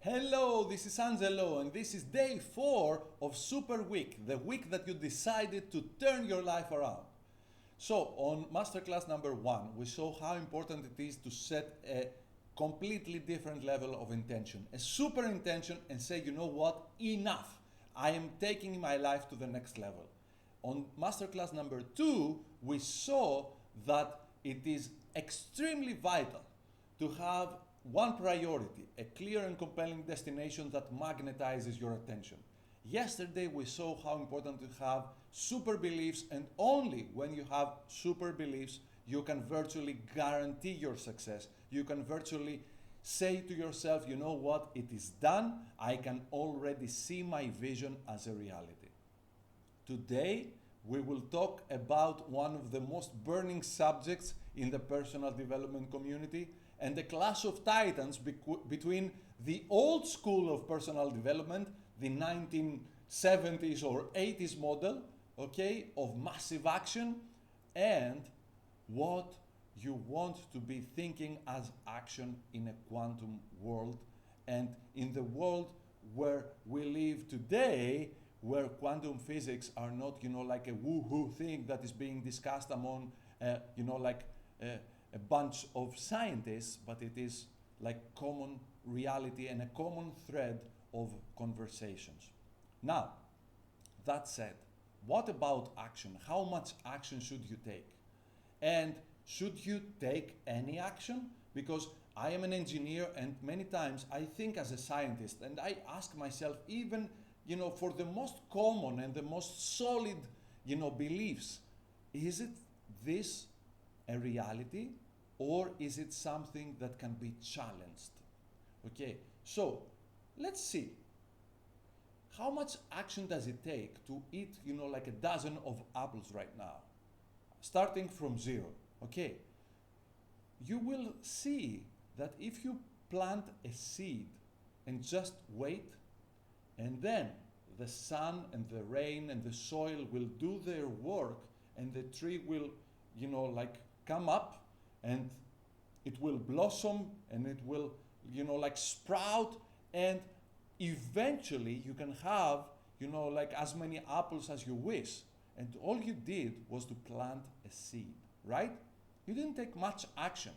Hello, this is Angelo, and this is day 4 of Super Week, the week that you decided to turn your life around. So, on masterclass number 1, we saw how important it is to set a completely different level of intention, a super intention, and say, you know what, enough. I am taking my life to the next level. On masterclass number 2, we saw that it is extremely vital to have one priority, a clear and compelling destination that magnetizes your attention. Yesterday we saw how important to have super beliefs, and only when you have super beliefs you can virtually guarantee your success. You can virtually say to yourself, you know what, it is done. I can already see my vision as a reality. Today we will talk about one of the most burning subjects in the personal development community, and the clash of titans between the old school of personal development, the 1970s or 80s model, okay, of massive action, and what you want to be thinking as action in a quantum world, and in the world where we live today, where quantum physics are not, like a woo-hoo thing that is being discussed among, a bunch of scientists, but it is like common reality and a common thread of conversations. Now, that said, what about action? How much action should you take? And should you take any action? Because I am an engineer, and many times I think as a scientist, and I ask myself, even for the most common and the most solid beliefs, is it this a reality, or is it something that can be challenged? Okay, so let's see. How much action does it take to eat, like a dozen of apples right now? Starting from 0, okay? You will see that if you plant a seed and just wait, and then the sun and the rain and the soil will do their work, and the tree will, come up, and it will blossom, and it will, sprout, and eventually you can have, as many apples as you wish. And all you did was to plant a seed, right? You didn't take much action.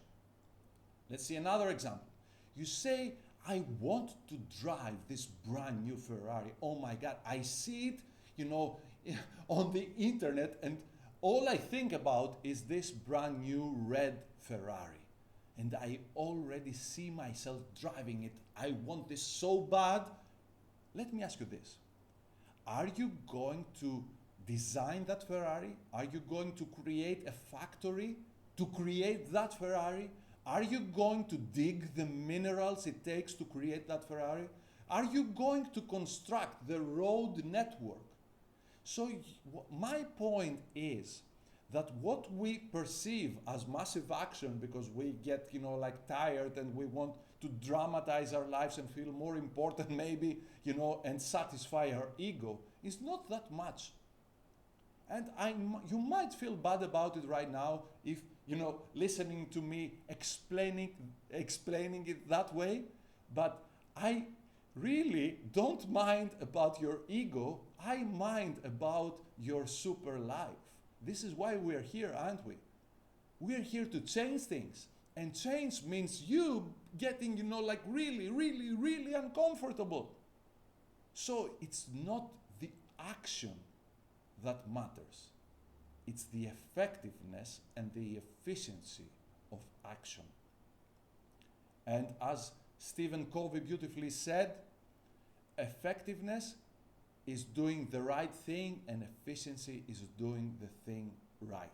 Let's see another example. You say, I want to drive this brand new Ferrari. Oh my God, I see it, on the internet, and all I think about is this brand new red Ferrari. And I already see myself driving it. I want this so bad. Let me ask you this. Are you going to design that Ferrari? Are you going to create a factory to create that Ferrari? Are you going to dig the minerals it takes to create that Ferrari? Are you going to construct the road network? So my point is that what we perceive as massive action, because we get, tired, and we want to dramatize our lives and feel more important maybe, and satisfy our ego, is not that much. And you might feel bad about it right now if, listening to me explaining it that way, but I really don't mind about your ego. I mind about your super life. This is why we're here, aren't we? We're here to change things. And change means you getting, really, really, really uncomfortable. So it's not the action that matters. It's the effectiveness and the efficiency of action. And as Stephen Covey beautifully said, effectiveness is doing the right thing, and efficiency is doing the thing right.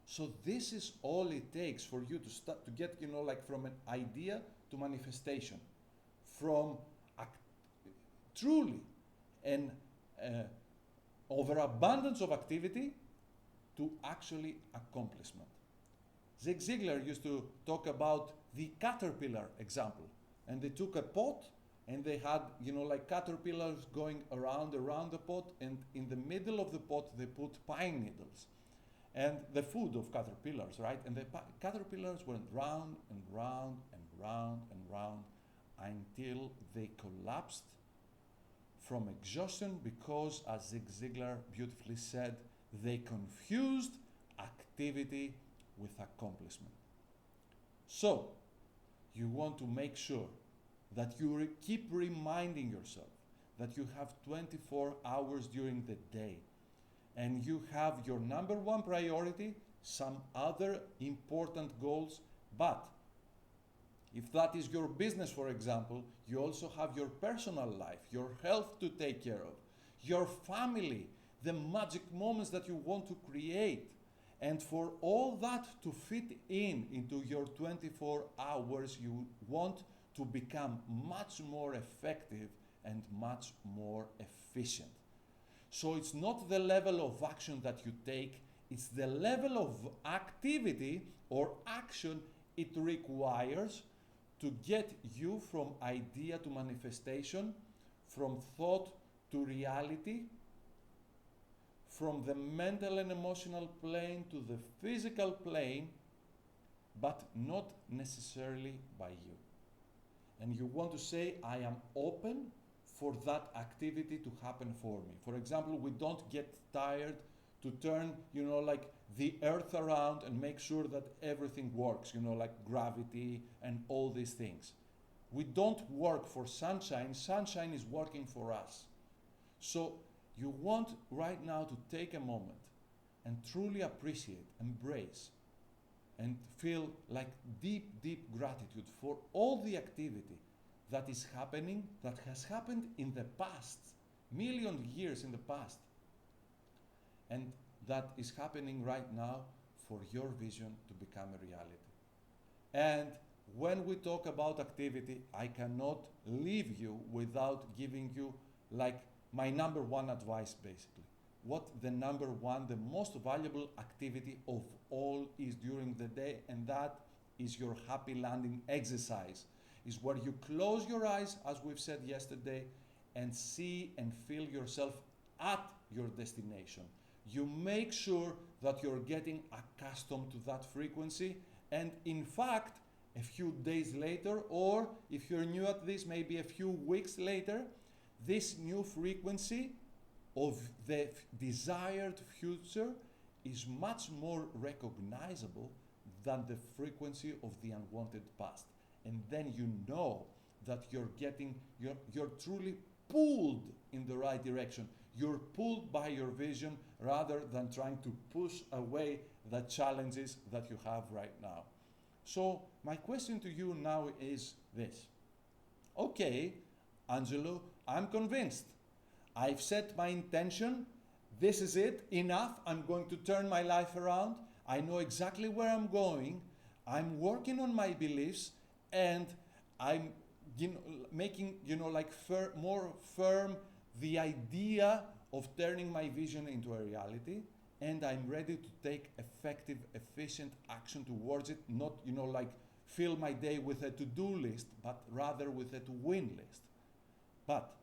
So this is all it takes for you to start to get, from an idea to manifestation, from truly an overabundance of activity to actually accomplishment. Zig Ziglar used to talk about the caterpillar example, and they took a pot, and they had, caterpillars going around the pot, and in the middle of the pot they put pine needles, and the food of caterpillars, right? And the caterpillars went round and round and round and round until they collapsed from exhaustion because, as Zig Ziglar beautifully said, they confused activity with accomplishment. So, you want to make sure that you keep reminding yourself that you have 24 hours during the day and you have your number one priority, some other important goals, but if that is your business, for example, you also have your personal life, your health to take care of, your family, the magic moments that you want to create. And for all that to fit into your 24 hours, you want to become much more effective and much more efficient. So it's not the level of action that you take, it's the level of activity or action it requires to get you from idea to manifestation, from thought to reality, from the mental and emotional plane to the physical plane, but not necessarily by you. And you want to say, I am open for that activity to happen for me. For example, we don't get tired to turn, like the earth around and make sure that everything works, like gravity and all these things. We don't work for sunshine, sunshine is working for us. So you want right now to take a moment and truly appreciate, embrace, and feel like deep, deep gratitude for all the activity that is happening, that has happened in the past, million years in the past, and that is happening right now for your vision to become a reality. And when we talk about activity, I cannot leave you without giving you like my number one advice, basically. What the number one, the most valuable activity of all is during the day, and that is your happy landing exercise. Is where you close your eyes, as we've said yesterday, and see and feel yourself at your destination. You make sure that you're getting accustomed to that frequency, and in fact, a few days later, or if you're new at this, maybe a few weeks later, this new frequency of the desired future is much more recognizable than the frequency of the unwanted past. And then you know that you're truly pulled in the right direction. You're pulled by your vision rather than trying to push away the challenges that you have right now. So my question to you now is this. Okay, Angelo, I'm convinced. I've set my intention. This is it, enough. I'm going to turn my life around. I know exactly where I'm going. I'm working on my beliefs, and I'm making more firm the idea of turning my vision into a reality, and I'm ready to take effective, efficient action towards it, not fill my day with a to-do list, but rather with a to-win list. But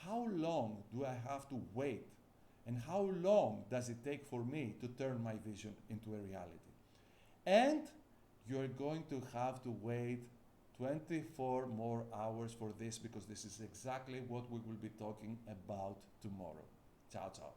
how long do I have to wait, and how long does it take for me to turn my vision into a reality? And you're going to have to wait 24 more hours for this, because this is exactly what we will be talking about tomorrow. Ciao, ciao.